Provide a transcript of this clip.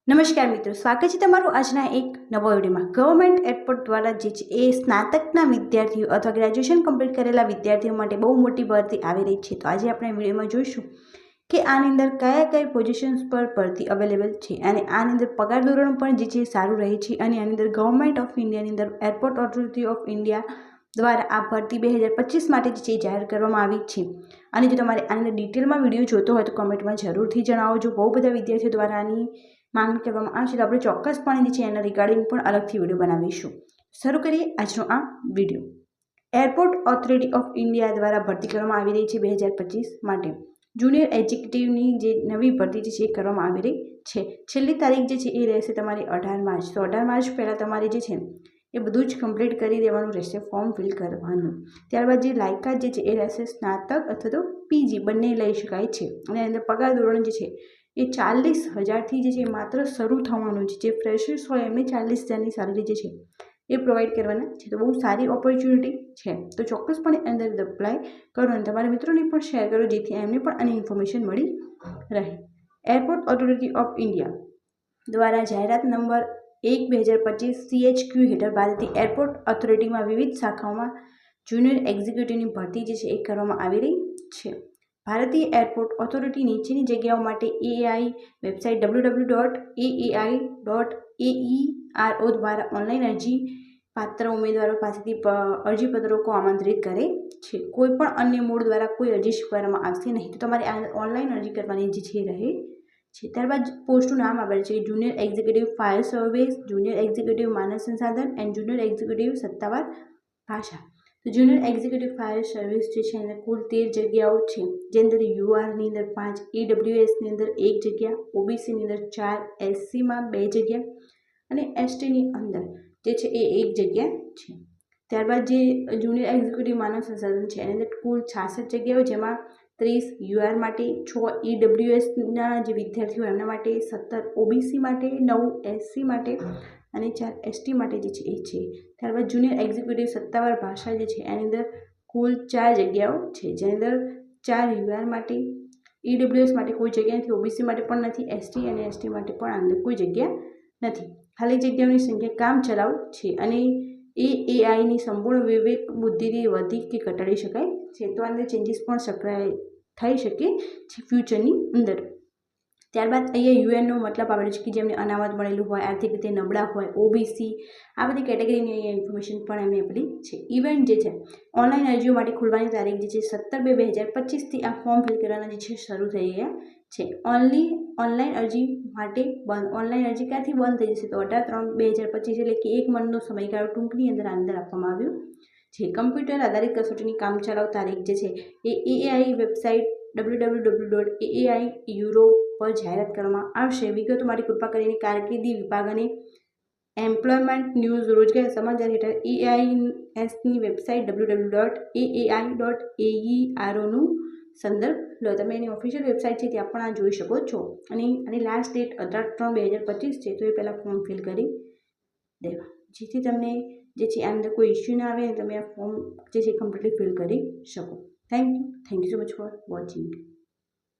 નમસ્કાર મિત્રો, સ્વાગત છે તમારું આજના એક નવા વિડીયોમાં। ગવર્મેન્ટ એરપોર્ટ દ્વારા જે છે એ સ્નાતકના વિદ્યાર્થીઓ અથવા ગ્રેજ્યુએશન કમ્પ્લીટ કરેલા વિદ્યાર્થીઓ માટે બહુ મોટી ભરતી આવી રહી છે। તો આજે આપણે વિડીયોમાં જોઈશું કે આની અંદર કયા પોઝિશન્સ પર ભરતી અવેલેબલ છે અને આની અંદર પગાર ધોરણ પણ જે છે સારું રહે છે અને આની અંદર ગવર્મેન્ટ ઓફ ઇન્ડિયાની અંદર એરપોર્ટ ઓથોરિટી ઓફ ઇન્ડિયા દ્વારા આ ભરતી 2025 માટે જે છે જાહેર કરવામાં આવી છે। અને જો તમારે આની અંદર ડિટેલમાં વિડીયો જોતો હોય તો કમેન્ટમાં જરૂરથી જણાવજો। બહુ બધા વિદ્યાર્થીઓ દ્વારા આની માંગ કરવામાં આવશે તો આપણે ચોક્કસપણે જે છે એના રિગાર્ડિંગ પણ અલગથી વિડીયો બનાવીશું। શરૂ કરીએ આજનો આ video. Airport authority of India દ્વારા ભરતી કરવામાં આવી રહી છે 2025 માટે જુનિયર એક્ઝિક્યુટિવની જે નવી ભરતી છે એ કરવામાં આવી રહી છે। છેલ્લી તારીખ જે છે એ રહેશે તમારી 18 માર્ચ। તો 18 માર્ચ પહેલાં તમારે જે છે એ બધું જ કમ્પ્લીટ કરી દેવાનું રહેશે, ફોર્મ ફિલ કરવાનું। ત્યારબાદ જે લાયકાત જે છે એ રહેશે સ્નાતક અથવા તો પીજી બંને લઈ શકાય છે અને અંદર પગાર ધોરણ જે છે એ 40,000થી જે છે માત્ર શરૂ થવાનું છે। જે ફ્રેશર્સ હોય એમને 40,000ની સેલરી જે છે એ પ્રોવાઈડ કરવાના છે। તો બહુ સારી ઓપોર્ચ્યુનિટી છે, તો ચોક્કસપણે અંદર અપ્લાય કરો અને તમારા મિત્રોને પણ શેર કરો જેથી એમને પણ આની ઇન્ફોર્મેશન મળી રહે। એરપોર્ટ ઓથોરિટી ઓફ ઇન્ડિયા દ્વારા જાહેરાત નંબર 1/2025 CHQ હેઠળ ભારતીય એરપોર્ટ ઓથોરિટીમાં વિવિધ શાખાઓમાં જુનિયર એક્ઝિક્યુટિવની ભરતી જે છે એ કરવામાં આવી રહી છે। ભારતીય એરપોર્ટ ઓથોરિટી નીચેની જગ્યાઓ માટે એઆઈ વેબસાઇટ www.aai.aero દ્વારા ઓનલાઈન અરજી પાત્ર ઉમેદવારો પાસેથી અરજીપત્રકો આમંત્રિત કરે છે। કોઈપણ અન્ય મોડ દ્વારા કોઈ અરજી સ્વીકારવામાં આવશે નહીં, તો તમારે ઓનલાઈન અરજી કરવાની જે છે રહે છે। ત્યારબાદ પોસ્ટનું નામ આપેલ છે junior executive fire service, junior executive માનવ સંસાધન એન્ડ જુનિયર એક્ઝિક્યુટિવ સત્તાવાર ભાષા। તો જુનિયર એક્ઝિક્યુટિવ ફાયર સર્વિસ જે છે એને કુલ 13 જગ્યાઓ છે, જે અંદર યુઆરની અંદર 5, ઈડબ્લ્યુએસની અંદર 1 જગ્યા, ઓબીસીની અંદર 4, એસસીમાં 2 જગ્યા અને એસટીની અંદર જે છે એ 1 જગ્યા છે। ત્યારબાદ જે જુનિયર એક્ઝિક્યુટિવ માનવ સંસાધન છે એની અંદર કુલ 66 જગ્યાઓ, જેમાં 30 યુઆર માટે, 6 ઈડબ્લ્યુએસના જે વિદ્યાર્થીઓ એમના માટે, 17 ઓબીસી માટે, 9 એસસી માટે અને 4 એસટી માટે જે છે એ છે। ત્યારબાદ જુનિયર એક્ઝિક્યુટિવ સત્તાવાર ભાષા જે છે એની અંદર કુલ 4 જગ્યાઓ છે, જેની અંદર 4 યુઆર માટે, ઈડબ્લ્યુએસ માટે કોઈ જગ્યા નથી, ઓબીસી માટે પણ નથી, એસટી અને એસટી માટે પણ અંદર કોઈ જગ્યા નથી। ખાલી જગ્યાઓની સંખ્યા કામ ચલાઉ છે અને એઆઈની સંપૂર્ણ વિવેક બુદ્ધિથી વધી કે ઘટાડી શકાય છે। તો અંદર ચેન્જીસ પણ થઈ શકે છે ફ્યુચરની અંદર। ત્યારબાદ અહીંયા યુએનનો મતલબ આવેલો છે કે જેમને અનામત મળેલું હોય, આર્થિક રીતે નબળા હોય, ઓબીસી, આ બધી કેટેગરીની અહીંયા ઇન્ફોર્મેશન પણ એમને આપેલી છે। ઇવેન્ટ જે છે ઓનલાઈન અરજીઓ માટે ખુલવાની તારીખ જે છે 17/2/2025થી આ ફોર્મ ફિલ કરવાના જે છે શરૂ થઈ ગયા છે। ઓનલાઈન અરજી માટે બંધ, ઓનલાઈન અરજી ક્યાંથી બંધ થઈ જશે તો 18/3/2025 એટલે કે 1 મહિનાનો સમયગાળો ટૂંકની અંદર આપવામાં આવ્યો છે। કમ્પ્યુટર આધારિત કસોટીની કામચલાઉ તારીખ જે છે એ એઆઈ વેબસાઇટ www.aai.euro પર જાહેરાત કરવામાં આવશે। વિગતો માટે કૃપા કરીને કારકિર્દી વિભાગ અને એમ્પ્લોયમેન્ટ ન્યૂઝ રોજગાર સમાચાર હેઠળ એઆઈએસની વેબસાઇટ www.ai.aero નું સંદર્ભ લો। તમે એની ઓફિશિયલ વેબસાઇટ છે ત્યાં પણ આ જોઈ શકો છો અને આની લાસ્ટ ડેટ 18/3/2025 છે, તો એ પહેલાં ફોર્મ ફિલ કરી દેવા જેથી તમને જે છે આ અંદર કોઈ ઇસ્યુ ના આવે અને તમે આ ફોર્મ જે છે કમ્પ્લીટલી ફિલ કરી શકો। Thank you so much for watching.